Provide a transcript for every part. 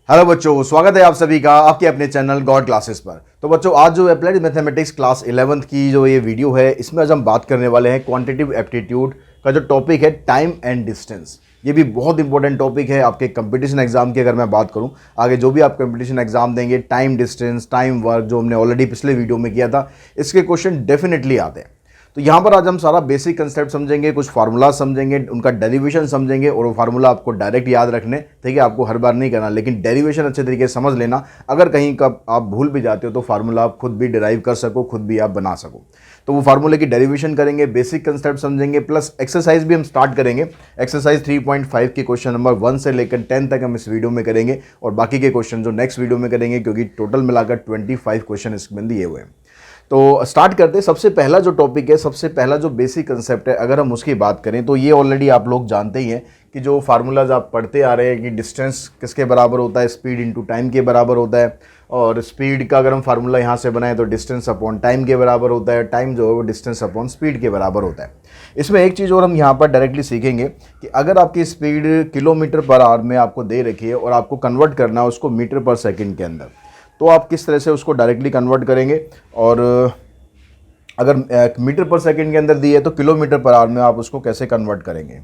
Hello बच्चों, स्वागत है आप सभी का आपके अपने चैनल गॉड क्लासेस पर। तो बच्चों, आज जो अप्लाइड मैथमेटिक्स क्लास 11th की जो ये वीडियो है, इसमें आज हम बात करने वाले हैं क्वांटिटेटिव एप्टीट्यूड का जो टॉपिक है टाइम एंड डिस्टेंस। ये भी बहुत इंपॉर्टेंट टॉपिक है आपके कंपटीशन एग्जाम की। अगर मैं बात करूं, आगे जो भी आप कंपटीशन एग्जाम देंगे, टाइम डिस्टेंस, टाइम वर्क, जो हमने ऑलरेडी पिछले वीडियो में किया था, इसके क्वेश्चन डेफिनेटली आते हैं। तो यहाँ पर आज हम सारा बेसिक कंसेप्ट समझेंगे, कुछ फार्मूला समझेंगे, उनका डेरिवेशन समझेंगे। और वो फार्मूला आपको डायरेक्ट याद रखने, ठीक है, आपको हर बार नहीं करना, लेकिन डेरिवेशन अच्छे तरीके से समझ लेना। अगर कहीं कब आप भूल भी जाते हो तो फार्मूला आप खुद भी डिराइव कर सको, खुद भी आप बना सको। तो वो फार्मूले की डेरिवेशन करेंगे, बेसिक कंसेप्ट समझेंगे, प्लस एक्सरसाइज भी हम स्टार्ट करेंगे। एक्सरसाइज 3.5 के क्वेश्चन नंबर 1 से लेकर 10 तक हम इस वीडियो में करेंगे, और बाकी के क्वेश्चन जो नेक्स्ट वीडियो में करेंगे, क्योंकि टोटल मिलाकर 25 क्वेश्चन इसमें दिए हुए हैं। तो स्टार्ट करते हैं। सबसे पहला जो टॉपिक है, सबसे पहला जो बेसिक कंसेप्ट है, अगर हम उसकी बात करें तो ये ऑलरेडी आप लोग जानते ही हैं कि जो फार्मूलाज आप पढ़ते आ रहे हैं कि डिस्टेंस किसके बराबर होता है, स्पीड इनटू टाइम के बराबर होता है। और स्पीड का अगर हम फार्मूला यहाँ से बनाएं तो डिस्टेंस अपॉन टाइम के बराबर होता है। टाइम जो है वो डिस्टेंस अपॉन स्पीड के बराबर होता है। इसमें एक चीज़ और हम यहाँ पर डायरेक्टली सीखेंगे कि अगर आपकी स्पीड किलोमीटर पर आवर में आपको दे रखी है और आपको कन्वर्ट करना है उसको मीटर पर सेकेंड के अंदर, तो आप किस तरह से उसको डायरेक्टली कन्वर्ट करेंगे। और अगर मीटर पर सेकंड के अंदर दी है तो किलोमीटर पर आवर में आप उसको कैसे कन्वर्ट करेंगे,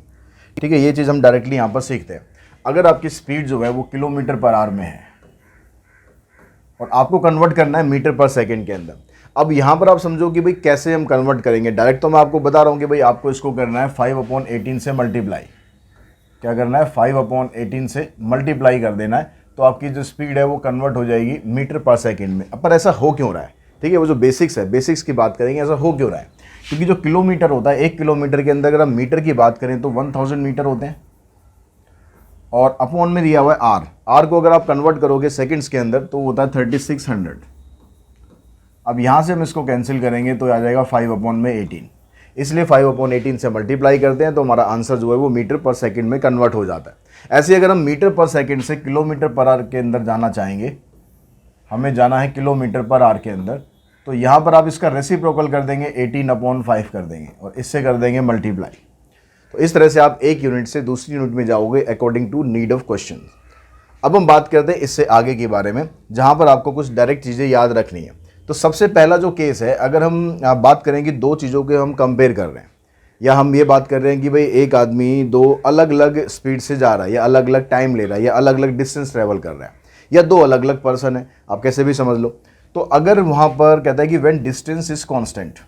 ठीक है। ये चीज़ हम डायरेक्टली यहाँ पर सीखते हैं। अगर आपकी स्पीड जो है वो किलोमीटर पर आवर में है और आपको कन्वर्ट करना है मीटर पर सेकंड के अंदर, अब यहाँ पर आप समझो कि भाई कैसे हम कन्वर्ट करेंगे। डायरेक्ट तो मैं आपको बता रहा हूँ कि भाई आपको इसको करना है 5/18 से मल्टीप्लाई। क्या करना है? 5/18 से मल्टीप्लाई कर देना है, तो आपकी जो स्पीड है वो कन्वर्ट हो जाएगी मीटर पर सेकेंड में। अब पर ऐसा हो क्यों रहा है, ठीक है, वो जो बेसिक्स है, बेसिक्स की बात करेंगे, ऐसा हो क्यों रहा है। क्योंकि जो किलोमीटर होता है, 1 किलोमीटर के अंदर अगर हम मीटर की बात करें तो 1000 मीटर होते हैं, और अपॉन में दिया हुआ है आर। आर को अगर आप कन्वर्ट करोगे सेकंड्स के अंदर तो होता है 3600। अब यहाँ से हम इसको कैंसिल करेंगे तो आ जाएगा 5/18, इसलिए 5/18 से मल्टीप्लाई करते हैं तो हमारा आंसर जो है वो मीटर पर सेकंड में कन्वर्ट हो जाता है। ऐसे अगर हम मीटर पर सेकंड से किलोमीटर पर आवर के अंदर जाना चाहेंगे, हमें जाना है किलोमीटर पर आवर के अंदर, तो यहाँ पर आप इसका रेसिप्रोकल कर देंगे, 18/5 कर देंगे और इससे कर देंगे मल्टीप्लाई। तो इस तरह से आप एक यूनिट से दूसरी यूनिट में जाओगे according to need of question. अब हम बात करते हैं इससे आगे के बारे में, जहाँ पर आपको कुछ डायरेक्ट चीज़ें याद रखनी है। तो सबसे पहला जो केस है, अगर हम बात करें कि दो चीज़ों के हम कंपेयर कर रहे हैं, या हम ये बात कर रहे हैं कि भाई एक आदमी दो अलग अलग स्पीड से जा रहा है, या अलग अलग टाइम ले रहा है, या अलग अलग डिस्टेंस ट्रेवल कर रहा है, या दो अलग अलग पर्सन है, आप कैसे भी समझ लो। तो अगर वहाँ पर कहता है कि व्हेन डिस्टेंस इज कांस्टेंट,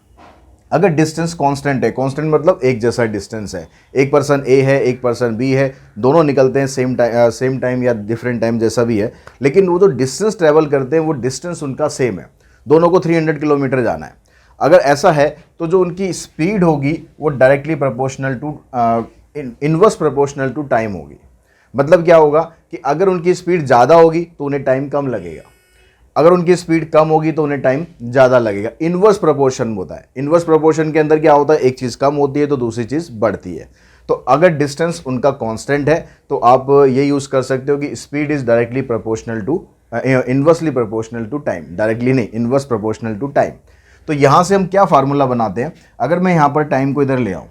अगर डिस्टेंस कांस्टेंट है, कांस्टेंट मतलब एक जैसा डिस्टेंस है, एक पर्सन ए है, एक पर्सन बी है, दोनों निकलते हैं सेम टाइम या डिफरेंट टाइम जैसा भी है, लेकिन वो जो डिस्टेंस ट्रेवल करते हैं वो डिस्टेंस उनका सेम है, दोनों को 300 किलोमीटर जाना है। अगर ऐसा है तो जो उनकी स्पीड होगी वो directly proportional to inverse proportional to time होगी। मतलब क्या होगा कि अगर उनकी स्पीड ज़्यादा होगी तो उन्हें टाइम कम लगेगा, अगर उनकी स्पीड कम होगी तो उन्हें टाइम ज़्यादा लगेगा। इनवर्स प्रोपोर्शन होता है। इनवर्स प्रोपोर्शन के अंदर क्या होता है, एक चीज़ कम होती है तो दूसरी चीज़ बढ़ती है। तो अगर डिस्टेंस उनका कांस्टेंट है तो आप ये यूज़ कर सकते हो कि speed is directly proportional to inversely proportional to time, directly नहीं, इनवर्स प्रोपोर्शनल टू टाइम। तो यहाँ से हम क्या फार्मूला बनाते हैं, अगर मैं यहाँ पर टाइम को इधर ले आऊँ,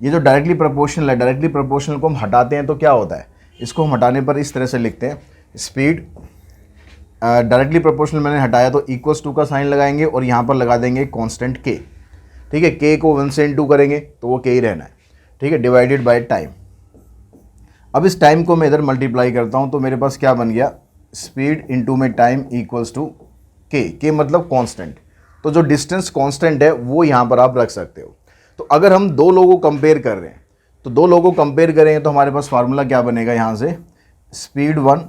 ये जो डायरेक्टली प्रोपोर्शनल है, डायरेक्टली प्रोपोर्शनल को हम हटाते हैं तो क्या होता है, इसको हम हटाने पर इस तरह से लिखते हैं, स्पीड डायरेक्टली प्रोपोर्शनल मैंने हटाया तो इक्वल्स टू का साइन लगाएंगे और यहाँ पर लगा देंगे कांस्टेंट के, ठीक है। के को 1 से इनटू करेंगे तो वो के ही रहना है, ठीक है, डिवाइडेड बाय टाइम। अब इस टाइम को मैं इधर मल्टीप्लाई करता हूँ तो मेरे पास क्या बन गया, स्पीड इनटू में टाइम इक्वल्स टू के मतलब कांस्टेंट। तो जो डिस्टेंस कांस्टेंट है वो यहाँ पर आप रख सकते हो। तो अगर हम दो लोगों को कंपेयर कर रहे हैं, तो दो लोगों को कंपेयर करेंगे तो हमारे पास फार्मूला क्या बनेगा, यहाँ से स्पीड 1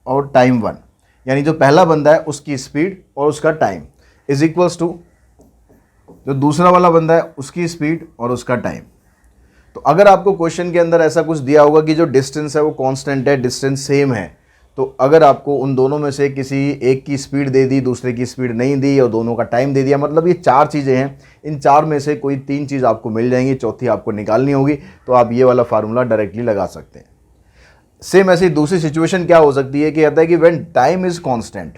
और टाइम 1, यानी जो पहला बंदा है उसकी स्पीड और उसका टाइम इज इक्वल्स टू जो दूसरा वाला बंदा है उसकी स्पीड और उसका टाइम। तो अगर आपको क्वेश्चन के अंदर ऐसा कुछ दिया होगा कि जो डिस्टेंस है वो कांस्टेंट है, डिस्टेंस सेम है, तो अगर आपको उन दोनों में से किसी एक की स्पीड दे दी, दूसरे की स्पीड नहीं दी, और दोनों का टाइम दे दिया, मतलब ये 4 चीज़ें हैं, इन 4 में से कोई 3 चीज़ आपको मिल जाएंगी, चौथी आपको निकालनी होगी, तो आप ये वाला फार्मूला डायरेक्टली लगा सकते हैं। सेम ऐसी दूसरी सिचुएशन क्या हो सकती है कि कहता है कि व्हेन टाइम इज़ कांस्टेंट।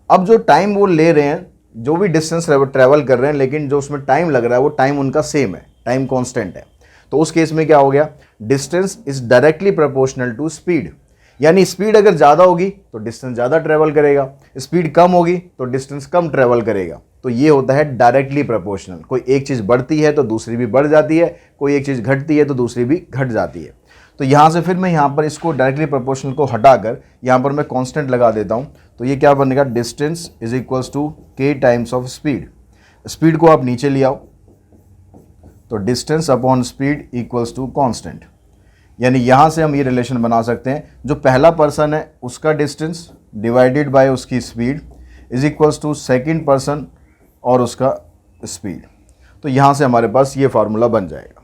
अब जो टाइम वो ले रहे हैं, जो भी डिस्टेंस ट्रैवल कर रहे हैं, लेकिन जो उसमें टाइम लग रहा है वो टाइम उनका सेम है, टाइम कांस्टेंट है, तो उस केस में क्या हो गया, distance is directly proportional to speed. यानी स्पीड अगर ज़्यादा होगी तो डिस्टेंस ज़्यादा ट्रेवल करेगा, स्पीड कम होगी तो डिस्टेंस कम ट्रेवल करेगा। तो ये होता है डायरेक्टली प्रोपोर्शनल। कोई एक चीज़ बढ़ती है तो दूसरी भी बढ़ जाती है, कोई एक चीज़ घटती है तो दूसरी भी घट जाती है। तो यहाँ से फिर मैं यहाँ पर इसको डायरेक्टली प्रोपोर्शनल को हटाकर यहाँ पर मैं कांस्टेंट लगा देता हूँ। तो ये क्या बनेगा, distance is equals to k times of speed. Speed को आप नीचे ले आओ तो distance upon speed equals to constant. यानी यहाँ से हम ये रिलेशन बना सकते हैं, जो पहला पर्सन है उसका डिस्टेंस डिवाइडेड बाय उसकी speed is equals to second person और उसका स्पीड। तो यहाँ से हमारे पास ये फार्मूला बन जाएगा।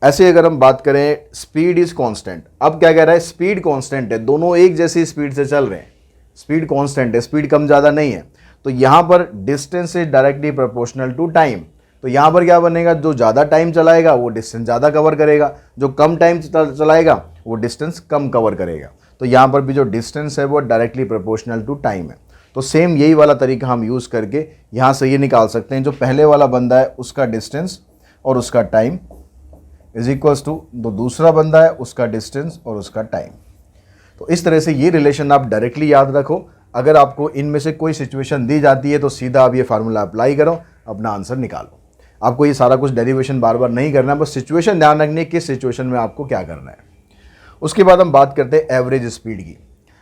ऐसे अगर हम बात करें स्पीड इज कांस्टेंट, अब क्या कह रहा है, स्पीड कांस्टेंट है, दोनों एक जैसी स्पीड से चल रहे हैं, स्पीड कांस्टेंट है, स्पीड कम ज़्यादा नहीं है। तो यहाँ पर distance is directly proportional to time. तो यहाँ पर क्या बनेगा, जो ज़्यादा टाइम चलाएगा वो डिस्टेंस ज़्यादा कवर करेगा, जो कम टाइम चलाएगा वो डिस्टेंस कम कवर करेगा। तो यहाँ पर भी जो डिस्टेंस है वो डायरेक्टली प्रोपोर्शनल टू टाइम है। तो सेम यही वाला तरीका हम यूज़ करके यहाँ से ये निकाल सकते हैं, जो पहले वाला बंदा है उसका डिस्टेंस और उसका टाइम इज इक्वल्स टू जो दूसरा बंदा है उसका डिस्टेंस और उसका टाइम। तो इस तरह से ये रिलेशन आप डायरेक्टली याद रखो। अगर आपको इनमें से कोई सिचुएशन दी जाती है तो सीधा आप ये फार्मूला अप्लाई करो, अपना आंसर निकालो। आपको ये सारा कुछ डेरिवेशन बार बार नहीं करना है, बस सिचुएशन ध्यान रखनी है किस सिचुएशन में आपको क्या करना है। उसके बाद हम बात करते हैं एवरेज स्पीड की।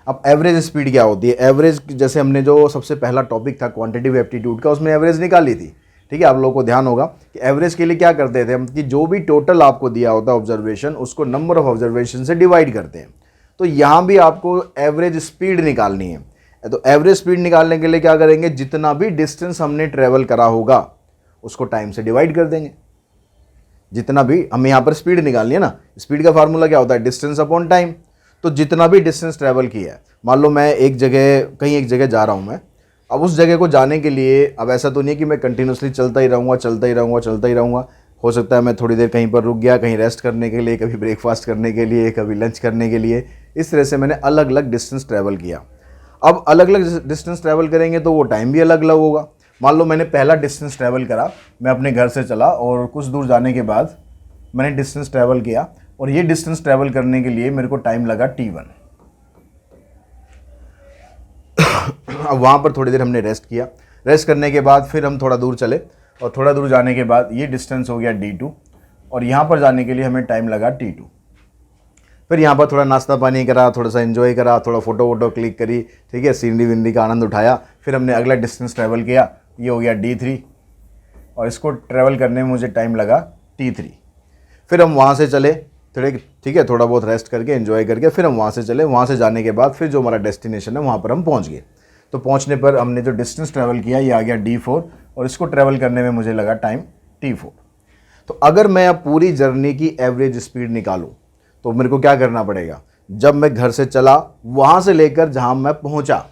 अब एवरेज स्पीड क्या होती है, एवरेज जैसे हमने जो सबसे पहला टॉपिक था क्वांटिटेटिव एप्टीट्यूड का, उसमें एवरेज निकाली थी। ठीक है, आप लोगों को ध्यान होगा कि एवरेज के लिए क्या करते थे हम, कि जो भी टोटल आपको दिया होता है ऑब्जर्वेशन, उसको नंबर ऑफ ऑब्जर्वेशन से डिवाइड करते हैं। तो यहाँ भी आपको एवरेज स्पीड निकालनी है। तो एवरेज स्पीड निकालने के लिए क्या करेंगे, जितना भी डिस्टेंस हमने ट्रेवल करा होगा उसको टाइम से डिवाइड कर देंगे। जितना भी हमें यहाँ पर स्पीड निकालनी है ना, स्पीड का फार्मूला क्या होता है, डिस्टेंस अपॉन टाइम। तो जितना भी डिस्टेंस ट्रैवल किया है, मान लो मैं एक जगह जा रहा हूँ मैं, अब उस जगह को जाने के लिए, अब ऐसा तो नहीं है कि मैं कंटिन्यूसली चलता ही रहूँगा। हो सकता है मैं थोड़ी देर कहीं पर रुक गया, कहीं रेस्ट करने के लिए, कभी ब्रेकफास्ट करने के लिए, कभी लंच करने के लिए। इस तरह से मैंने अलग अलग डिस्टेंस ट्रैवल किया। अब अलग अलग डिस्टेंस ट्रैवल करेंगे तो वो टाइम भी अलग अलग होगा। मान लो मैंने पहला डिस्टेंस ट्रैवल करा, मैं अपने घर से चला और कुछ दूर जाने के बाद मैंने डिस्टेंस ट्रैवल किया, और ये डिस्टेंस ट्रैवल करने के लिए मेरे को टाइम लगा T1। अब वहाँ पर थोड़ी देर हमने रेस्ट किया, रेस्ट करने के बाद फिर हम थोड़ा दूर चले, और थोड़ा दूर जाने के बाद ये डिस्टेंस हो गया D2, और यहाँ पर जाने के लिए हमें टाइम लगा T2। फिर यहाँ पर थोड़ा नाश्ता पानी करा, थोड़ा सा एंजॉय करा, थोड़ा फोटो वोटो क्लिक करी, ठीक है, सीनरी विनरी का आनंद उठाया। फिर हमने अगला डिस्टेंस ट्रैवल किया, ये हो गया D3, और इसको ट्रैवल करने में मुझे टाइम लगा T3। फिर हम वहाँ से चले थोड़े, ठीक है, थोड़ा बहुत रेस्ट करके एंजॉय करके फिर हम वहाँ से चले। वहाँ से जाने के बाद फिर जो हमारा डेस्टिनेशन है वहाँ पर हम पहुँच गए। तो पहुँचने पर हमने जो डिस्टेंस ट्रैवल किया ये आ गया D4, और इसको ट्रैवल करने में मुझे लगा टाइम T4। तो अगर मैं अब पूरी जर्नी की एवरेज स्पीड निकालूं तो मेरे को क्या करना पड़ेगा, जब मैं घर से चला वहाँ से लेकर जहाँ मैं पहुँचा,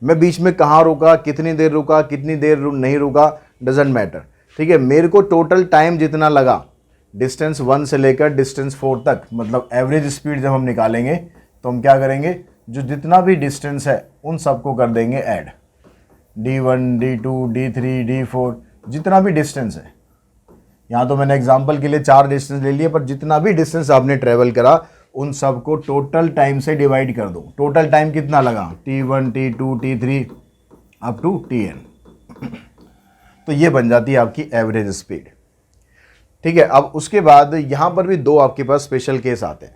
मैं बीच में कहाँ रुका, कितनी देर रुका, कितनी देर नहीं रुका, डजेंट मैटर। ठीक है, मेरे को टोटल टाइम जितना लगा डिस्टेंस 1 से लेकर डिस्टेंस 4 तक, मतलब एवरेज स्पीड जब हम निकालेंगे तो हम क्या करेंगे, जो जितना भी डिस्टेंस है उन सबको कर देंगे add, D1, D2, D3, D4, जितना भी डिस्टेंस है। यहाँ तो मैंने एग्जांपल के लिए 4 डिस्टेंस ले लिए, पर जितना भी डिस्टेंस आपने ट्रेवल करा उन सबको टोटल टाइम से डिवाइड कर दो। टोटल टाइम कितना लगा, T1, T2, T3 up to Tn। तो ये बन जाती है आपकी एवरेज स्पीड। ठीक है, अब उसके बाद यहाँ पर भी 2 आपके पास स्पेशल केस आते हैं।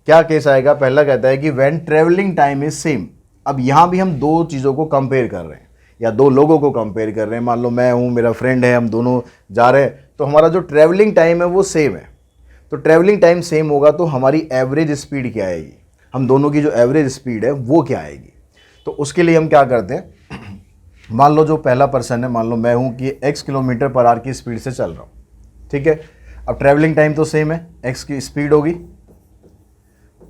क्या केस आएगा, पहला कहता है कि when travelling time is same. अब यहाँ भी हम 2 चीज़ों को कंपेयर कर रहे हैं या 2 लोगों को कंपेयर कर रहे हैं। मान लो मैं हूँ, मेरा फ्रेंड है, हम दोनों जा रहे हैं, तो हमारा जो ट्रैवलिंग टाइम है वो सेम है। तो ट्रैवलिंग टाइम सेम होगा तो हमारी एवरेज स्पीड क्या आएगी, हम दोनों की जो एवरेज स्पीड है वो क्या आएगी। तो उसके लिए हम क्या करते हैं, मान लो जो पहला पर्सन है, मान लो मैं हूँ कि x km/h की स्पीड से चल रहा हूँ। ठीक है, अब ट्रैवलिंग टाइम तो सेम है, x की स्पीड होगी,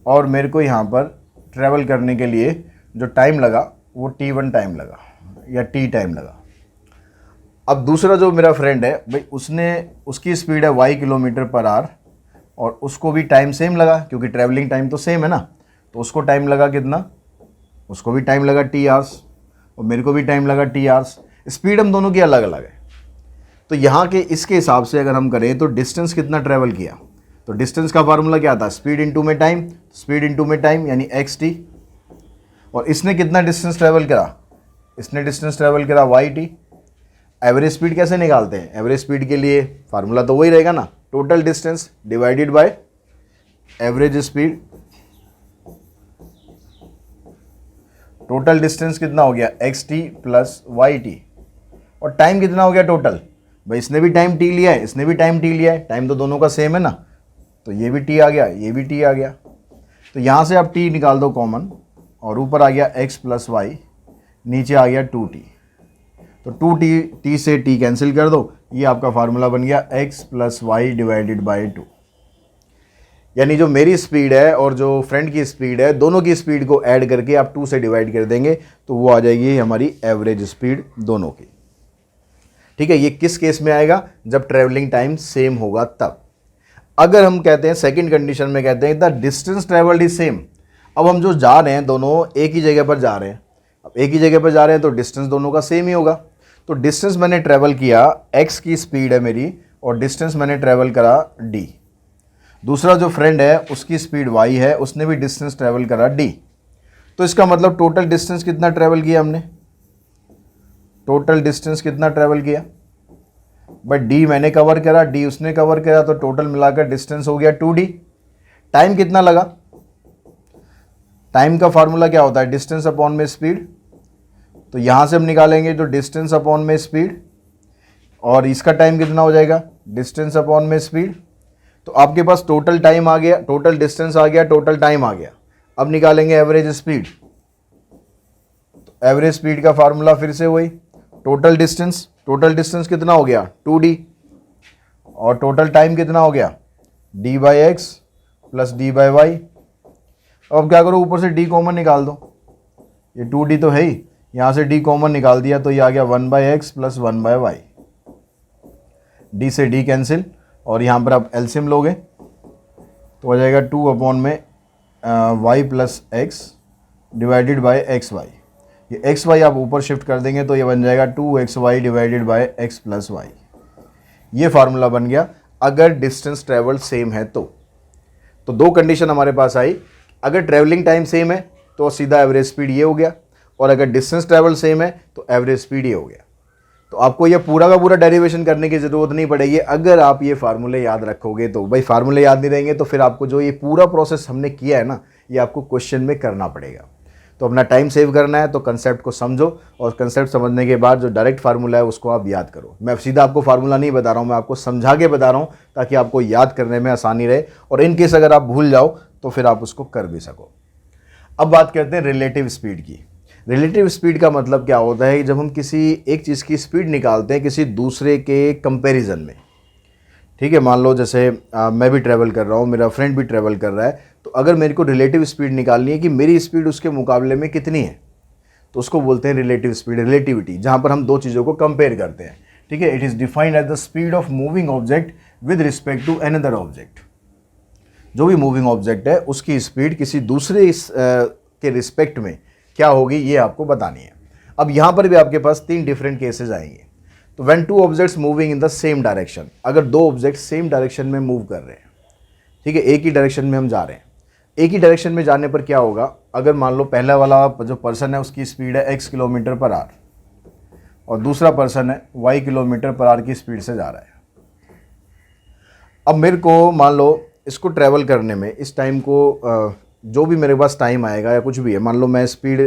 और मेरे को यहाँ पर ट्रैवल करने के लिए जो टाइम लगा वो T1 टाइम लगा या T टाइम लगा। अब दूसरा जो मेरा फ्रेंड है भाई, उसकी स्पीड है y km/h, और उसको भी टाइम सेम लगा क्योंकि ट्रैवलिंग टाइम तो सेम है ना। तो उसको टाइम लगा कितना, उसको भी टाइम लगा T आवर्स, और मेरे को भी टाइम लगा T आवर्स। स्पीड हम दोनों की अलग अलग है। तो यहाँ के इसके हिसाब से अगर हम करें तो डिस्टेंस कितना ट्रैवल किया, तो डिस्टेंस का फार्मूला क्या था, स्पीड इनटू में टाइम, स्पीड इनटू में टाइम यानी एक्स टी। और इसने कितना डिस्टेंस ट्रेवल करा, इसने डिस्टेंस ट्रेवल करा वाई टी। एवरेज स्पीड कैसे निकालते हैं, एवरेज स्पीड के लिए फार्मूला तो वही रहेगा ना, total distance divided by average speed. Total distance कितना हो गया, x t plus y t. और टाइम कितना हो गया टोटल, भाई इसने भी टाइम टी लिया है, इसने भी टाइम टी लिया है, टाइम तो दोनों का सेम है ना, तो ये भी टी आ गया, ये भी टी आ गया। तो यहाँ से आप टी निकाल दो कॉमन, और ऊपर आ गया एक्स प्लस वाई, नीचे आ गया 2t। तो 2t, टी से टी कैंसिल कर दो, ये आपका फार्मूला बन गया x plus y divided by 2। यानी जो मेरी स्पीड है और जो फ्रेंड की स्पीड है, दोनों की स्पीड को ऐड करके आप 2 से डिवाइड कर देंगे तो वो आ जाएगी हमारी एवरेज स्पीड दोनों की। ठीक है, ये किस केस में आएगा, जब ट्रेवलिंग टाइम सेम होगा तब। अगर हम कहते हैं सेकंड कंडीशन में कहते हैं the distance travelled is same, अब हम जो जा रहे हैं दोनों एक ही जगह पर जा रहे हैं, अब एक ही जगह पर जा रहे हैं तो डिस्टेंस दोनों का सेम ही होगा। तो डिस्टेंस मैंने ट्रेवल किया, x की स्पीड है मेरी, और डिस्टेंस मैंने ट्रेवल करा d। दूसरा जो फ्रेंड है उसकी स्पीड y है, उसने भी डिस्टेंस ट्रेवल करा d। तो इसका मतलब टोटल डिस्टेंस कितना ट्रेवल किया हमने, टोटल डिस्टेंस कितना ट्रेवल किया, बट d मैंने कवर करा, d उसने कवर करा, तो टोटल मिलाकर डिस्टेंस हो गया 2d। टाइम कितना लगा, टाइम का फार्मूला क्या होता है, डिस्टेंस अपॉन में स्पीड। तो यहाँ से हम निकालेंगे जो डिस्टेंस अपॉन में स्पीड, और इसका टाइम कितना हो जाएगा, डिस्टेंस अपॉन में स्पीड। तो आपके पास टोटल टाइम आ गया, टोटल डिस्टेंस आ गया, टोटल टाइम आ गया। अब निकालेंगे एवरेज स्पीड। तो एवरेज स्पीड का फार्मूला फिर से वही, टोटल डिस्टेंस, टोटल डिस्टेंस कितना हो गया 2d, और टोटल टाइम कितना हो गया d by x plus d by y. अब क्या करो, ऊपर से d कॉमन निकाल दो, ये 2d तो है ही, यहाँ से d कॉमन निकाल दिया तो ये आ गया 1 by x plus 1 by y. d से d कैंसिल, और यहाँ पर आप एलसीएम लोगे तो हो जाएगा 2 अपॉन में y plus x divided by x y. ये एक्स वाई आप ऊपर शिफ्ट कर देंगे तो ये बन जाएगा 2xy divided by x plus y. ये फार्मूला बन गया अगर डिस्टेंस ट्रेवल सेम है तो। दो कंडीशन हमारे पास आई, अगर ट्रेवलिंग टाइम सेम है तो सीधा एवरेज स्पीड ये हो गया, और अगर डिस्टेंस ट्रेवल सेम है तो एवरेज स्पीड ये हो गया। तो आपको ये पूरा का पूरा डेरिवेशन करने की ज़रूरत नहीं पड़ेगी अगर आप ये फार्मूले याद रखोगे तो। भाई फार्मूले याद नहीं रहेंगे तो फिर आपको जो ये पूरा प्रोसेस हमने किया है ना, ये आपको क्वेश्चन में करना पड़ेगा। तो अपना टाइम सेव करना है तो कंसेप्ट को समझो, और कंसेप्ट समझने के बाद जो डायरेक्ट फार्मूला है उसको आप याद करो। मैं सीधा आपको फार्मूला नहीं बता रहा हूँ, मैं आपको समझा के बता रहा हूँ ताकि आपको याद करने में आसानी रहे, और इन केस अगर आप भूल जाओ तो फिर आप उसको कर भी सको। अब बात करते हैं रिलेटिव स्पीड की। रिलेटिव स्पीड का मतलब क्या होता है, जब हम किसी एक चीज़ की स्पीड निकालते हैं किसी दूसरे के कंपैरिजन में। ठीक है, मान लो जैसे मैं भी ट्रैवल कर रहा हूँ, मेरा फ्रेंड भी ट्रैवल कर रहा है, तो अगर मेरे को रिलेटिव स्पीड निकालनी है कि मेरी स्पीड उसके मुकाबले में कितनी है, तो उसको बोलते हैं रिलेटिव स्पीड, रिलेटिविटी, जहाँ पर हम दो चीज़ों को कंपेयर करते हैं। ठीक है, it is defined as the speed of moving object with respect to another object. जो भी मूविंग ऑब्जेक्ट है उसकी स्पीड किसी दूसरे के रिस्पेक्ट में क्या होगी, ये आपको बतानी है। अब यहाँ पर भी आपके पास 3 डिफरेंट केसेस आएंगे। तो when 2 objects moving in the same direction, अगर 2 ऑब्जेक्ट सेम डायरेक्शन में मूव कर रहे हैं, ठीक है, एक ही डायरेक्शन में हम जा रहे हैं, एक ही डायरेक्शन में जाने पर क्या होगा, अगर मान लो पहला वाला जो पर्सन है उसकी स्पीड है x किलोमीटर पर आवर, और दूसरा पर्सन है y किलोमीटर पर आवर की स्पीड से जा रहा है। अब मेरे को मान लो इसको ट्रैवल करने में इस टाइम को जो भी मेरे पास टाइम आएगा या कुछ भी है, मान लो मैं स्पीड,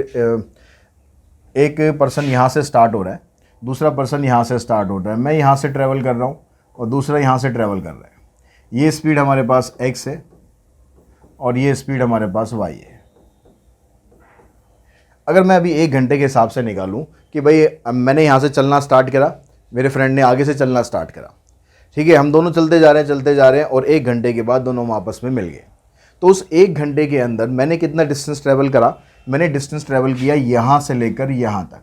एक पर्सन यहाँ से स्टार्ट हो रहा है, दूसरा पर्सन यहाँ से स्टार्ट हो रहा है, मैं यहाँ से ट्रैवल कर रहा हूँ और दूसरा यहाँ से ट्रैवल कर रहा है। ये स्पीड हमारे पास x है और ये स्पीड हमारे पास y है। अगर मैं अभी 1 घंटे के हिसाब से निकालूँ कि भाई मैंने यहाँ से चलना स्टार्ट करा, मेरे फ्रेंड ने आगे से चलना स्टार्ट करा, ठीक है, हम दोनों चलते जा रहे हैं और 1 घंटे के बाद दोनों आपस में मिल गए। तो उस 1 घंटे के अंदर मैंने कितना डिस्टेंस ट्रैवल करा, मैंने डिस्टेंस ट्रैवल किया यहाँ से लेकर यहाँ तक।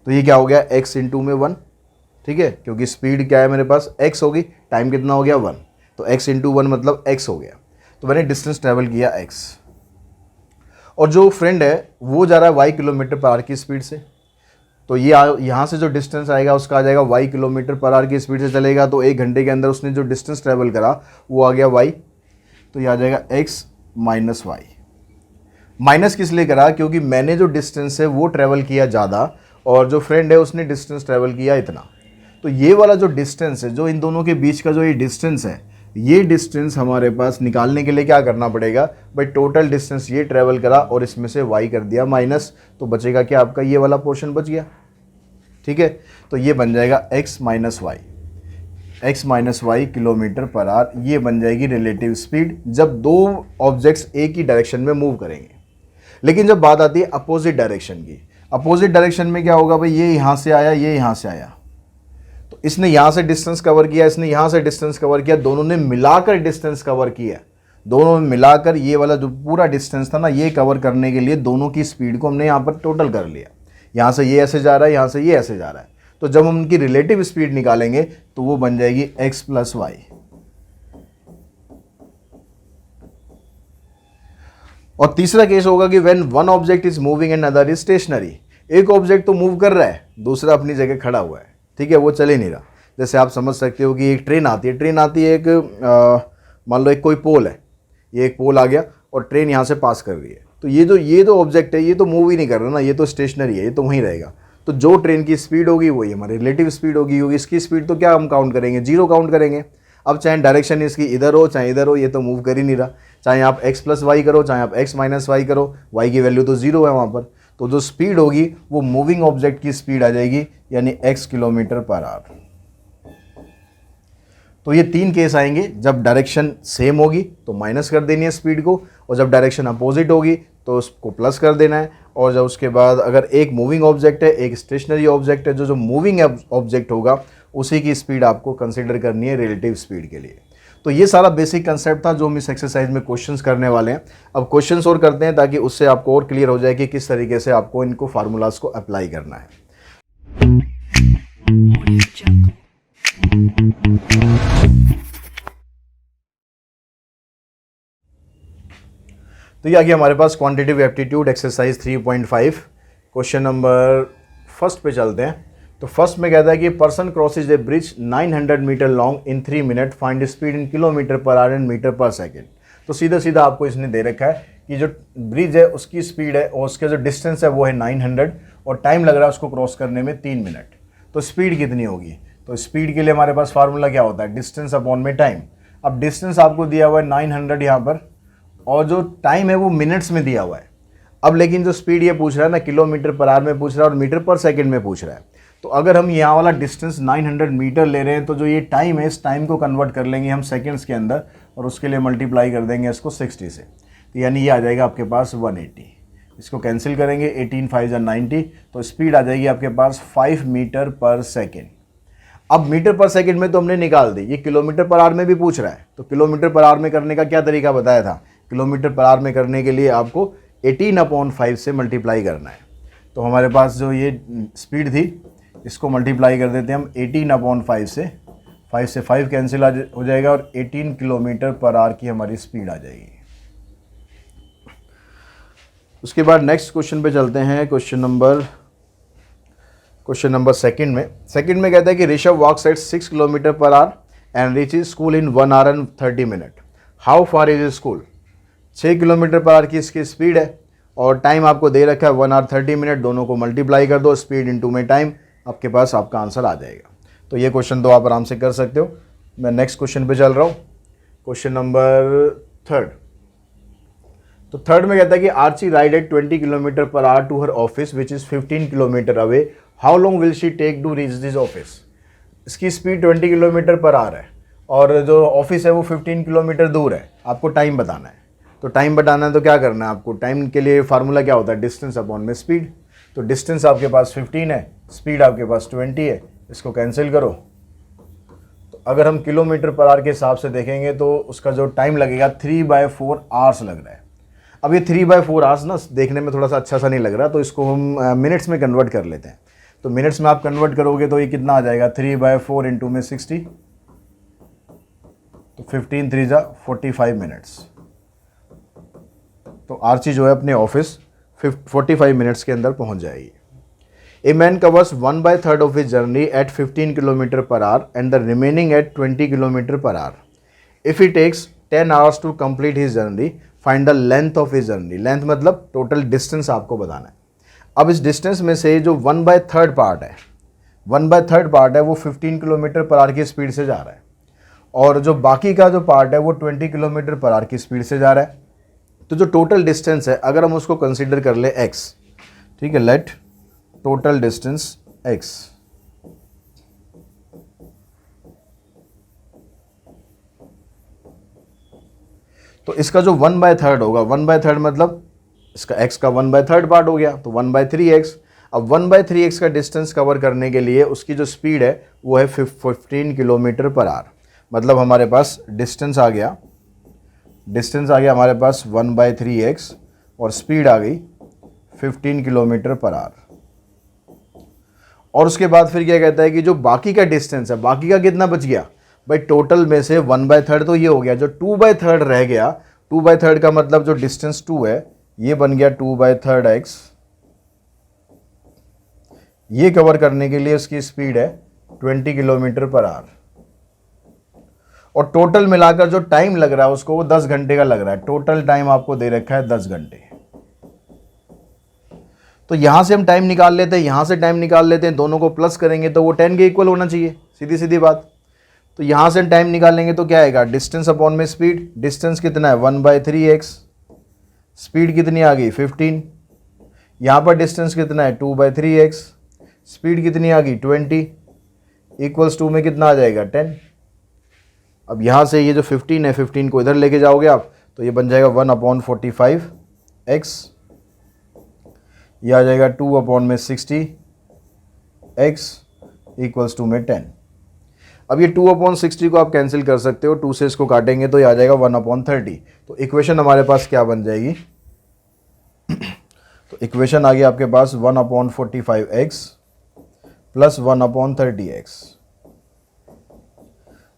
तो ये क्या हो गया, x इंटू में 1, ठीक है, क्योंकि स्पीड क्या है मेरे पास x होगी, टाइम कितना हो गया 1, तो x इंटू 1 मतलब x हो गया। तो मैंने डिस्टेंस ट्रैवल किया x, और जो फ्रेंड है वो जा रहा है y किलोमीटर पर आवर की स्पीड से, तो ये यहाँ से जो डिस्टेंस आएगा उसका आ जाएगा y किलोमीटर पर आवर की स्पीड से चलेगा, तो 1 घंटे के अंदर उसने जो डिस्टेंस ट्रैवल करा वो आ गया y, तो ये आ जाएगा x माइनस वाई। माइनस किस लिए करा? क्योंकि मैंने जो डिस्टेंस है वो ट्रैवल किया ज़्यादा और जो फ्रेंड है उसने डिस्टेंस ट्रैवल किया इतना। तो ये वाला जो डिस्टेंस है, जो इन दोनों के बीच का जो ये डिस्टेंस है, ये डिस्टेंस हमारे पास निकालने के लिए क्या करना पड़ेगा भाई, टोटल डिस्टेंस ये ट्रैवल करा और इसमें से y कर दिया माइनस, तो बचेगा क्या आपका ये वाला पोर्शन बच गया। ठीक है, तो ये बन जाएगा x minus y kilometre per hour, ये बन जाएगी रिलेटिव स्पीड जब दो ऑब्जेक्ट्स एक ही डायरेक्शन में मूव करेंगे। लेकिन जब बात आती है अपोजिट डायरेक्शन की, अपोजिट डायरेक्शन में क्या होगा भाई, ये यहाँ से आया, ये यहाँ से आया, तो इसने यहाँ से डिस्टेंस कवर किया, इसने यहाँ से डिस्टेंस कवर किया, दोनों ने मिलाकर डिस्टेंस कवर किया। दोनों में मिलाकर ये वाला जो पूरा डिस्टेंस था ना, ये कवर करने के लिए दोनों की स्पीड को हमने यहाँ पर टोटल कर लिया। यहाँ से ये ऐसे जा रहा है, यहाँ से ये ऐसे जा रहा है, तो जब हम उनकी रिलेटिव स्पीड निकालेंगे तो वो बन जाएगी x प्लस वाई। और तीसरा केस होगा कि when one object is moving and other is stationary. एक ऑब्जेक्ट तो मूव कर रहा है, दूसरा अपनी जगह खड़ा हुआ है, ठीक है, वो चल ही नहीं रहा। जैसे आप समझ सकते हो कि एक ट्रेन आती है, एक मान लो एक कोई पोल है, ये एक पोल आ गया और ट्रेन यहाँ से पास कर रही है, तो ये जो ऑब्जेक्ट है ये तो मूव ही नहीं कर रहा ना, ये तो स्टेशनरी है, ये तो वहीं रहेगा। तो जो ट्रेन की स्पीड होगी वही हमारी रिलेटिव स्पीड होगी, इसकी स्पीड तो क्या हम काउंट करेंगे, 0 काउंट करेंगे। अब चाहे डायरेक्शन इसकी इधर हो चाहे इधर हो, ये तो मूव कर ही नहीं रहा। चाहे आप x प्लस वाई करो, चाहे आप x माइनस वाई करो, y की वैल्यू तो 0 है वहाँ पर। तो जो स्पीड होगी वो मूविंग ऑब्जेक्ट की स्पीड आ जाएगी, यानी x किलोमीटर पर आवर। तो ये 3 केस आएंगे, जब डायरेक्शन सेम होगी तो माइनस कर देनी है स्पीड को, और जब डायरेक्शन अपोजिट होगी तो उसको प्लस कर देना है। और जब उसके बाद अगर एक मूविंग ऑब्जेक्ट है, एक स्टेशनरी ऑब्जेक्ट है, जो मूविंग ऑब्जेक्ट होगा उसी की स्पीड आपको कंसीडर करनी है रिलेटिव स्पीड के लिए। तो ये सारा बेसिक कंसेप्ट था जो हम इस एक्सरसाइज में क्वेश्चंस करने वाले हैं। अब क्वेश्चंस और करते हैं ताकि उससे आपको और क्लियर हो जाए कि किस तरीके से आपको इनको फार्मूलाज को अप्लाई करना है। तो ये आ गया हमारे पास quantitative aptitude exercise 3.5। Question number first पे चलते हैं। तो फर्स्ट में कहता है कि person crosses a bridge 900 metre long in 3 minute, find speed in kilometre per hour and metre per second. तो सीधा सीधा आपको इसने दे रखा है कि जो ब्रिज है उसकी स्पीड है और उसका जो डिस्टेंस है वो है 900 और टाइम लग रहा है उसको क्रॉस करने में 3 मिनट। तो स्पीड कितनी होगी? तो स्पीड के लिए हमारे पास फार्मूला क्या होता है, डिस्टेंस अपॉन में टाइम। अब डिस्टेंस आपको दिया हुआ है 900 यहाँ पर, और जो टाइम है वो मिनट्स में दिया हुआ है। अब लेकिन जो स्पीड ये पूछ रहा है ना, किलोमीटर पर आवर में पूछ रहा है और मीटर पर सेकंड में पूछ रहा है। तो अगर हम यहाँ वाला डिस्टेंस 900 मीटर ले रहे हैं तो जो ये टाइम है, इस टाइम को कन्वर्ट कर लेंगे हम सेकंड्स के अंदर और उसके लिए मल्टीप्लाई कर देंगे इसको 60 से। तो यानी ये आ जाएगा आपके पास 180। इसको कैंसिल करेंगे, 18 5 या 90, तो स्पीड आ जाएगी आपके पास 5 मीटर पर सेकेंड। अब मीटर पर सेकंड में तो हमने निकाल दी, ये किलोमीटर पर आवर में भी पूछ रहा है। तो किलोमीटर पर आवर में करने का क्या तरीका बताया था? किलोमीटर पर आवर में करने के लिए आपको 18/5 से मल्टीप्लाई करना है। तो हमारे पास जो ये स्पीड थी इसको मल्टीप्लाई कर देते हैं हम 18/5 से, 5 से 5 कैंसिल हो जाएगा और 18 किलोमीटर पर आवर की हमारी स्पीड आ जाएगी। उसके बाद नेक्स्ट क्वेश्चन पे चलते हैं। क्वेश्चन नंबर सेकंड में कहता है कि Rishabh walks at 6 kilometre per hour and reaches school in 1 hour and 30 minute. How far is school? 6 kilometre per hour की इसकी स्पीड है और टाइम आपको दे रखा है 1 आवर 30 मिनट। दोनों को मल्टीप्लाई कर दो, स्पीड इनटू में टाइम, आपके पास आपका आंसर आ जाएगा। तो ये क्वेश्चन तो आप आराम से कर सकते हो। मैं नेक्स्ट क्वेश्चन पे चल रहा हूँ। Question number third. तो थर्ड में कहता है कि Archie ride at 20 kilometre per hour to her office which is 15 kilometre away. How long will she take to reach this office? इसकी स्पीड 20 किलोमीटर पर आवर है और जो ऑफिस है वो 15 किलोमीटर दूर है। आपको टाइम बताना है। तो टाइम बताना है तो क्या करना है आपको? टाइम के लिए फार्मूला क्या होता है? डिस्टेंस अपॉन में स्पीड। तो डिस्टेंस आपके पास 15 है, स्पीड आपके पास 20 है, इसको कैंसिल करो। तो अगर हम किलोमीटर पर आवर के हिसाब से देखेंगे तो उसका जो टाइम लगेगा 3/4 आवर्स लग रहा है। अब ये 3/4 आवर्स ना देखने में थोड़ा सा अच्छा सा नहीं लग रहा, तो इसको हम मिनट्स में कन्वर्ट कर लेते हैं। तो मिनट्स में आप कन्वर्ट करोगे तो ये कितना आ जाएगा? 3/4 इंटू में 60, तो 15 3 जा 45 मिनट्स। तो आर्ची जो है अपने ऑफिस 45 मिनट्स के अंदर पहुंच जाएगी। A man covers 1/3 of his journey at 15 kilometre per hour and the remaining at 20 kilometre per hour. If he takes 10 hours to complete his journey, find the length of his journey. Length मतलब total distance आपको बताना है। अब इस distance में से जो 1/3 part है, 1/3 पार्ट है वो 15 किलोमीटर पर आवर की स्पीड से जा रहा है, और जो बाकी का जो पार्ट है वो 20 किलोमीटर पर आवर की स्पीड से जा रहा है। तो जो टोटल डिस्टेंस है अगर हम उसको कंसीडर कर ले x, ठीक है, लेट टोटल डिस्टेंस x, तो इसका जो 1/3 होगा, 1/3 मतलब इसका x का 1/3 पार्ट हो गया, तो 1/3x। अब 1/3x का डिस्टेंस कवर करने के लिए उसकी जो स्पीड है वो है 15 किलोमीटर पर आवर। मतलब हमारे पास डिस्टेंस आ गया हमारे पास 1/3x और स्पीड आ गई 15 किलोमीटर पर आवर। और उसके बाद फिर क्या कहता है कि जो बाकी का डिस्टेंस है, बाकी का कितना बच गया भाई, टोटल में से 1/3 तो ये हो गया, जो 2/3 रह गया, 2/3 का मतलब जो डिस्टेंस 2 है ये बन गया 2/3x। ये कवर करने के लिए उसकी स्पीड है 20 किलोमीटर पर आवर, और टोटल मिलाकर जो टाइम लग रहा है उसको वो 10 घंटे का लग रहा है। टोटल टाइम आपको दे रखा है 10 घंटे। तो यहां से हम टाइम निकाल लेते हैं, यहां से टाइम निकाल लेते हैं, दोनों को प्लस करेंगे तो वो 10 के इक्वल होना चाहिए, सीधी सीधी बात। तो यहां से टाइम निकालेंगे तो क्या आएगा, डिस्टेंस अपॉन में स्पीड। डिस्टेंस कितना है 1/3x, स्पीड कितनी आ गई 15। यहां पर डिस्टेंस कितना है 2/3x, स्पीड कितनी आ गई 20, इक्वल्स 2 में कितना आ जाएगा 10। अब यहाँ से ये जो 15 है, 15 को इधर लेके जाओगे आप तो ये बन जाएगा 1/45x, ये आ जाएगा 2/60x इक्वल्स 2 में 10। अब ये 2/60 को आप कैंसिल कर सकते हो, 2 से इसको काटेंगे तो ये आ जाएगा 1/30। तो इक्वेशन हमारे पास क्या बन जाएगी तो इक्वेशन आ गया आपके पास 1/45x प्लस 1/30x।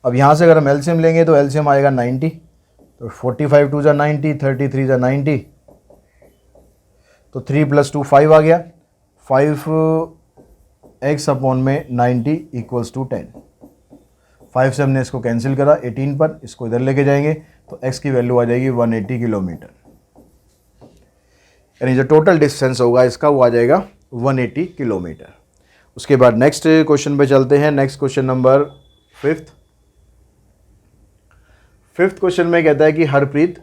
अब यहाँ से अगर हम एलसीएम लेंगे तो एलसीएम आएगा 90, तो 45 2 जा 90, 33 जा 90, तो 3 + 2 5 आ गया, 5x अपॉन में 90 इक्वल्स टू 10। 5 से हमने इसको कैंसिल करा 18 पर, इसको इधर लेके जाएंगे तो x की वैल्यू आ जाएगी 180 किलोमीटर, यानी जो टोटल डिस्टेंस होगा इसका वो आ जाएगा 180 किलोमीटर। उसके बाद नेक्स्ट क्वेश्चन पे चलते हैं। Next question number 5th question में कहता है कि Harpreet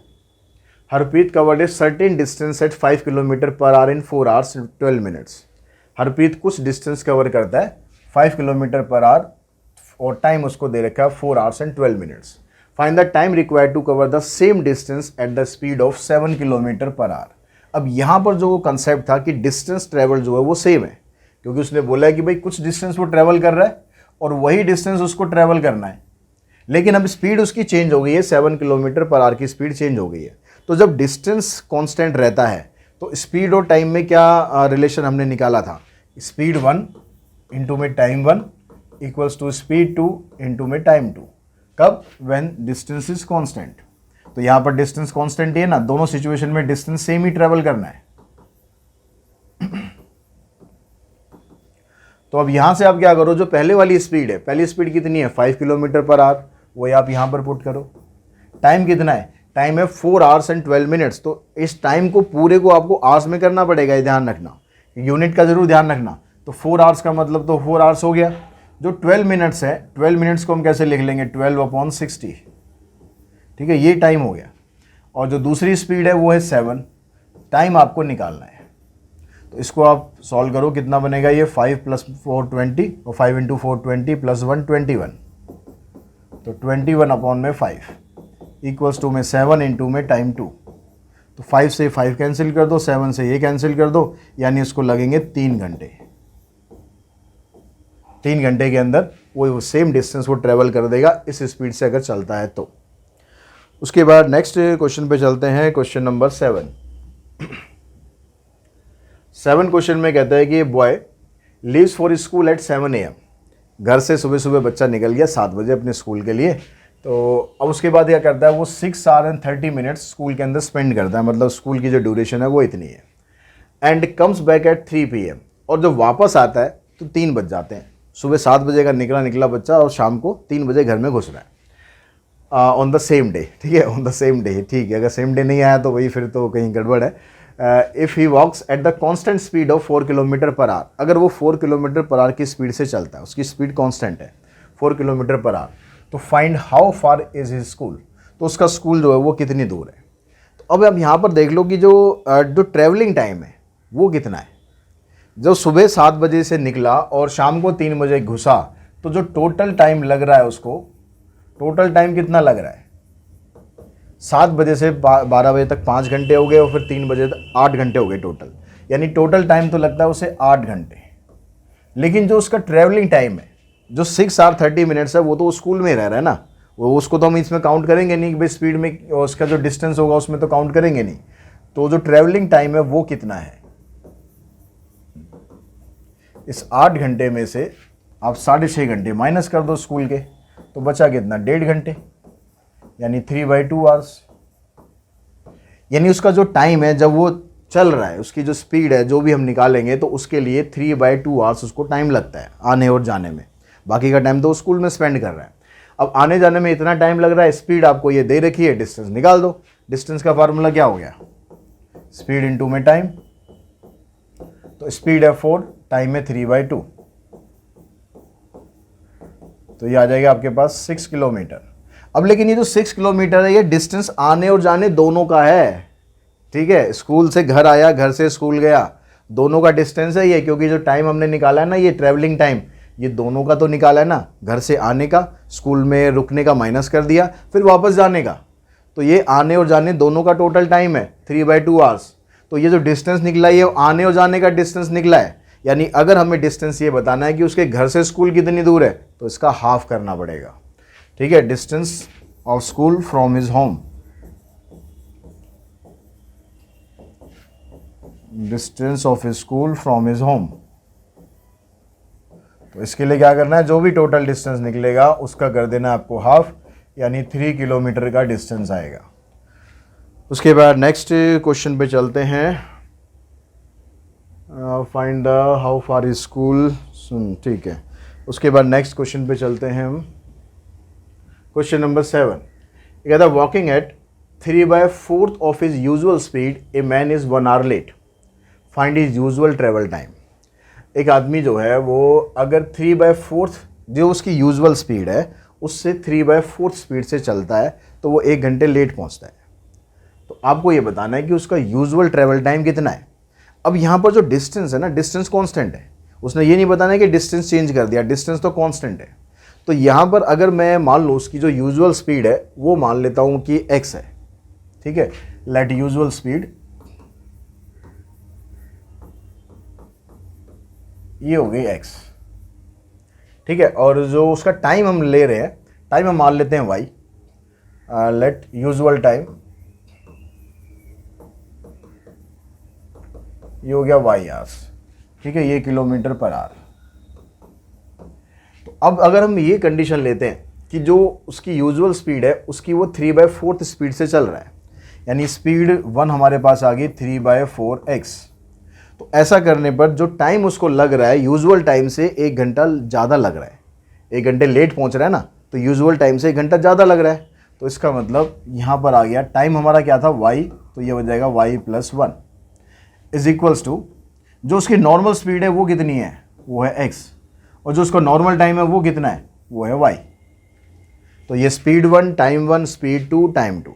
covered a certain distance at 5 kilometre per hour in 4 hours 12 minutes। Harpreet कुछ डिस्टेंस कवर करता है 5 किलोमीटर पर आवर और टाइम उसको दे रखा है 4 hours and 12 minutes। Find the time required to cover the same distance at the speed of 7 kilometre per hour. अब यहाँ पर जो कंसेप्ट था कि डिस्टेंस ट्रेवल जो है वो सेम है, क्योंकि उसने बोला है कि भाई कुछ डिस्टेंस वो ट्रेवल कर रहा है और वही डिस्टेंस उसको ट्रेवल करना है, लेकिन अब स्पीड उसकी चेंज हो गई है, 7 किलोमीटर पर आवर की स्पीड चेंज हो गई है। तो जब डिस्टेंस कांस्टेंट रहता है तो स्पीड और टाइम में क्या रिलेशन हमने निकाला था, स्पीड 1 इंटू में time 1 equals to speed 2 into में टाइम 2। कब, व्हेन डिस्टेंस इज कांस्टेंट। तो यहाँ पर डिस्टेंस कांस्टेंट है ना, दोनों सिचुएशन में डिस्टेंस सेम ही ट्रेवल करना है। तो अब यहां से आप क्या करो, जो पहले वाली स्पीड है, पहली स्पीड कितनी है 5 किलोमीटर पर आवर, वो आप यहां पर पुट करो। टाइम कितना है, टाइम है 4 hours and 12 minutes। तो इस टाइम को पूरे को आपको आवर्स में करना पड़ेगा, ये ध्यान रखना, यूनिट का जरूर ध्यान रखना। तो 4 hours का मतलब तो 4 hours हो गया। जो 12 मिनट्स है, 12 मिनट्स को हम कैसे लिख लेंगे 12/60, ठीक है, ये टाइम हो गया। और जो दूसरी स्पीड है वो है 7, टाइम आपको निकालना है। तो इसको आप सॉल्व करो, कितना बनेगा ये 5 + 4 20 और 5 × 4 20 + 1 21, तो 21/5 इक्वल्स टू में 7 इंटू में टाइम 2। तो 5 से 5 कैंसिल कर दो, 7 से ये कैंसिल कर दो, यानी इसको लगेंगे 3 घंटे। 3 घंटे के अंदर वो सेम डिस्टेंस वो ट्रेवल कर देगा इस स्पीड से अगर चलता है तो। उसके बाद नेक्स्ट क्वेश्चन पे चलते हैं, क्वेश्चन नंबर 7 क्वेश्चन में कहता है कि boy leaves for school eight 7 AM। घर से सुबह सुबह बच्चा निकल गया 7 बजे अपने स्कूल के लिए। तो अब उसके बाद क्या करता है वो 6 hours and 30 minutes स्कूल के अंदर स्पेंड करता है, मतलब स्कूल की जो ड्यूरेशन है वो इतनी है। And comes back at 3 PM। और जब वापस आता है तो 3 बज जाते हैं। सुबह 7 बजे का निकला बच्चा और शाम को 3 बजे घर में घुस रहा है ऑन द सेम डे, ठीक है, ऑन द सेम डे, ठीक है। अगर सेम डे नहीं आया तो वही फिर तो कहीं गड़बड़ है। If he walks at the constant speed of 4 kilometre per hour, अगर वो 4 किलोमीटर पर आवर की स्पीड से चलता है, उसकी स्पीड कांस्टेंट है 4 किलोमीटर पर आवर, तो find how far is his school, तो उसका स्कूल जो है वो कितनी दूर है। तो अब आप यहाँ पर देख लो कि जो ट्रैवलिंग टाइम है वो कितना है। जो सुबह 7 बजे से निकला और शाम को 3 बजे घुसा, तो जो टोटल टाइम लग रहा है उसको, टोटल टाइम कितना लग रहा है, 7 बजे से 12 बजे तक 5 घंटे हो गए और फिर 3 बजे तक 8 घंटे हो गए टोटल, यानी टोटल टाइम तो लगता है उसे 8 घंटे। लेकिन जो उसका ट्रैवलिंग टाइम है जो 6 आवर 30 मिनट्स है, वो तो स्कूल में रह रहा है ना, वो उसको तो हम इसमें काउंट करेंगे नहीं कि भाई स्पीड में उसका जो डिस्टेंस होगा उसमें तो काउंट करेंगे नहीं। तो जो ट्रैवलिंग टाइम है वो कितना है, इस 8 घंटे में से आप 6.5 घंटे माइनस कर दो स्कूल के, तो बचा कितना, 1.5 घंटे, यानी 3/2 आवर्स। यानी उसका जो टाइम है जब वो चल रहा है, उसकी जो स्पीड है जो भी हम निकालेंगे, तो उसके लिए 3/2 आवर्स उसको टाइम लगता है आने और जाने में। बाकी का टाइम तो स्कूल में स्पेंड कर रहा है। अब आने जाने में इतना टाइम लग रहा है, स्पीड आपको ये दे रखी है, डिस्टेंस निकाल दो। डिस्टेंस का फार्मूला क्या हो गया, स्पीड इनटू में टाइम, तो स्पीड है 4, टाइम है 3/2, तो ये आ जाएगा आपके पास 6 किलोमीटर। अब लेकिन ये जो 6 किलोमीटर है ये डिस्टेंस आने और जाने दोनों का है, ठीक है। स्कूल से घर आया, घर से स्कूल गया, दोनों का डिस्टेंस है ये, क्योंकि जो टाइम हमने निकाला है ना, ये ट्रैवलिंग टाइम, ये दोनों का तो निकाला है ना, घर से आने का, स्कूल में रुकने का माइनस कर दिया, फिर वापस जाने का, तो ये आने और जाने दोनों का टोटल टाइम है 3/2 आवर्स। तो ये जो डिस्टेंस निकला है ये आने और जाने का डिस्टेंस निकला है, यानी अगर हमें डिस्टेंस ये बताना है कि उसके घर से स्कूल कितनी दूर है, तो इसका हाफ करना पड़ेगा, ठीक है। Distance of school from his home, distance of school from his home, तो इसके लिए क्या करना है, जो भी टोटल डिस्टेंस निकलेगा उसका कर देना आपको हाफ, यानी 3 किलोमीटर का डिस्टेंस आएगा। उसके बाद नेक्स्ट क्वेश्चन पे चलते हैं, find the how far is school, ठीक है। उसके बाद नेक्स्ट क्वेश्चन पे चलते हैं हम, क्वेश्चन नंबर 7, कहता है walking at 3/4 of his usual speed a man is 1 hour late, find his usual travel time. एक आदमी जो है वो अगर 3/4 जो उसकी यूजुअल स्पीड है उससे 3/4 स्पीड से चलता है, तो वो 1 घंटे लेट पहुंचता है। तो आपको ये बताना है कि उसका यूजुअल ट्रेवल टाइम कितना है। अब यहाँ पर जो डिस्टेंस है ना, डिस्टेंस कांस्टेंट है, उसने ये नहीं बताना है कि डिस्टेंस चेंज कर दिया, डिस्टेंस तो कांस्टेंट है। तो यहाँ पर अगर मैं मान लूँ उसकी जो यूजुअल स्पीड है वो मान लेता हूँ कि x है, ठीक है। लेट यूजुअल स्पीड, ये हो गई x, ठीक है। और जो उसका टाइम हम ले रहे हैं, टाइम हम मान लेते हैं y, लेट यूजुअल टाइम, ये हो गया y आवर्स, ठीक है, ये किलोमीटर पर आवर। तो अब अगर हम ये कंडीशन लेते हैं कि जो उसकी यूजुअल स्पीड है उसकी वो 3/4 स्पीड से चल रहा है, यानी स्पीड 1 हमारे पास आ गई 3/4x। तो ऐसा करने पर जो टाइम उसको लग रहा है यूजुअल टाइम से 1 घंटा ज़्यादा लग रहा है, 1 घंटे लेट पहुंच रहा है ना, तो यूजुअल टाइम से 1 घंटा ज़्यादा लग रहा है। तो इसका मतलब यहाँ पर आ गया टाइम हमारा क्या था y, तो ये हो जाएगा y+1 इज इक्वल्स टू जो उसकी नॉर्मल स्पीड है वो कितनी है, वो है x, और जो उसका नॉर्मल टाइम है वो कितना है, वो है y। तो ये स्पीड 1 टाइम 1 स्पीड 2 टाइम 2।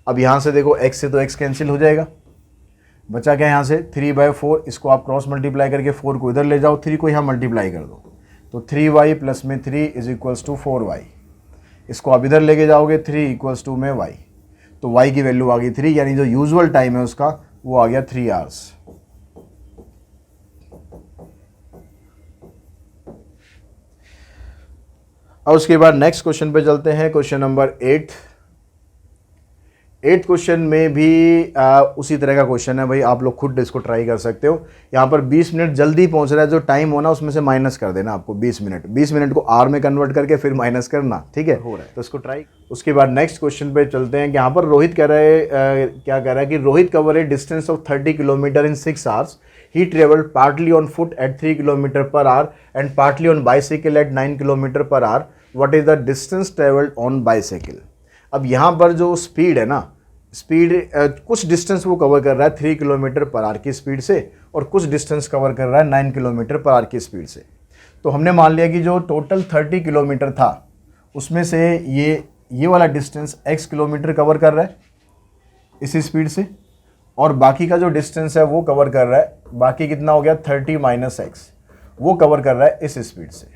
अब यहाँ से देखो x से तो x कैंसिल हो जाएगा, बचा क्या यहाँ से 3/4, इसको आप क्रॉस मल्टीप्लाई करके 4 को इधर ले जाओ, 3 को यहाँ मल्टीप्लाई कर दो, तो 3y प्लस में 3 इज इक्वल्स टू 4y। इसको आप इधर लेके जाओगे 3 इक्वल्स टू में y, तो y की वैल्यू आ गई 3, यानी जो यूजुअल टाइम है उसका वो आ गया 3 आवर्स। और उसके बाद नेक्स्ट क्वेश्चन पे चलते हैं, क्वेश्चन नंबर 8। 8th क्वेश्चन में भी उसी तरह का क्वेश्चन है भाई, आप लोग खुद इसको ट्राई कर सकते हो। यहाँ पर 20 मिनट जल्दी पहुँच रहा है, जो टाइम होना उसमें से माइनस कर देना आपको 20 मिनट को आर में कन्वर्ट करके फिर माइनस करना, ठीक है, हो रहा है तो इसको ट्राई। उसके बाद नेक्स्ट क्वेश्चन पे चलते हैं कि यहाँ पर रोहित कह रहा है क्या कह रहा है कि Rohit cover A distance of 30 kilometre in 6 hours, he traveled partly on foot at 3 kilometre per hour and partly on bicycle at 9 kilometre per our. What is the distance traveled on bicycle? अब यहाँ पर जो speed है ना, speed कुछ distance वो cover कर रहा है 3 किलोमीटर पर आवर की स्पीड से और कुछ डिस्टेंस कवर कर रहा है 9 किलोमीटर पर आवर की स्पीड से. तो हमने मान लिया कि जो टोटल 30 किलोमीटर था उसमें से ये वाला डिस्टेंस x किलोमीटर कवर कर रहा है इसी स्पीड से, और बाकी का जो डिस्टेंस है वो कवर कर रहा है, बाकी कितना हो गया 30 माइनस एक्स, वो कवर कर रहा है इस स्पीड से.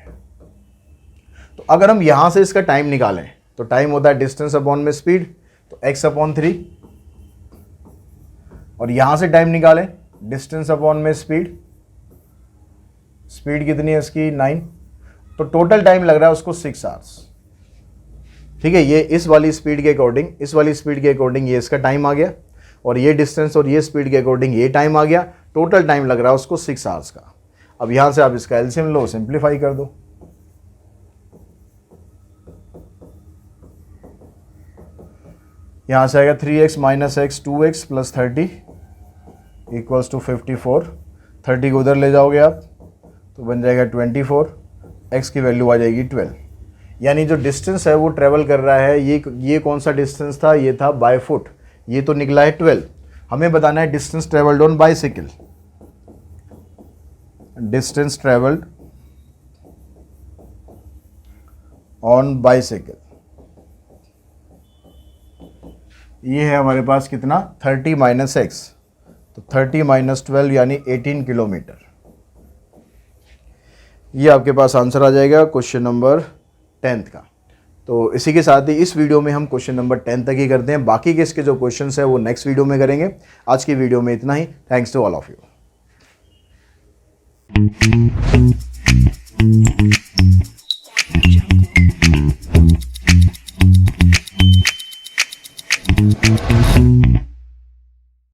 तो अगर हम यहाँ से इसका टाइम निकालें तो टाइम होता है डिस्टेंस अपॉन में स्पीड, तो x अपॉन 3, और यहाँ से टाइम निकालें डिस्टेंस अपॉन में स्पीड, स्पीड कितनी है इसकी 9, तो टोटल टाइम लग रहा है उसको 6 आवर्स. ठीक है, ये इस वाली स्पीड के अकॉर्डिंग ये इसका टाइम आ गया, और ये डिस्टेंस और ये स्पीड के अकॉर्डिंग ये टाइम आ गया. टोटल टाइम लग रहा है उसको 6 आवर्स का. अब यहां से आप इसका एलसीएम लो, सिंप्लीफाई कर दो. यहां से आएगा 3x minus x 2x plus 30 equals to 54. 30 को उधर ले जाओगे आप तो बन जाएगा 24, x की वैल्यू आ जाएगी 12. यानी जो डिस्टेंस है वो ट्रेवल कर रहा है, ये कौन सा डिस्टेंस था, ये था बाय फुट, ये तो निकला है 12. हमें बताना है distance travelled on bicycle. Distance travelled on bicycle, ये है हमारे पास कितना 30 माइनस एक्स, तो 30 माइनस 12 यानी 18 किलोमीटर. ये आपके पास आंसर आ जाएगा क्वेश्चन नंबर 10th का. तो इसी के साथ ही इस वीडियो में हम क्वेश्चन नंबर 10 तक ही करते हैं. बाकी के इसके जो क्वेश्चंस है वो नेक्स्ट वीडियो में करेंगे. आज की वीडियो में इतना ही. Thanks to all of you.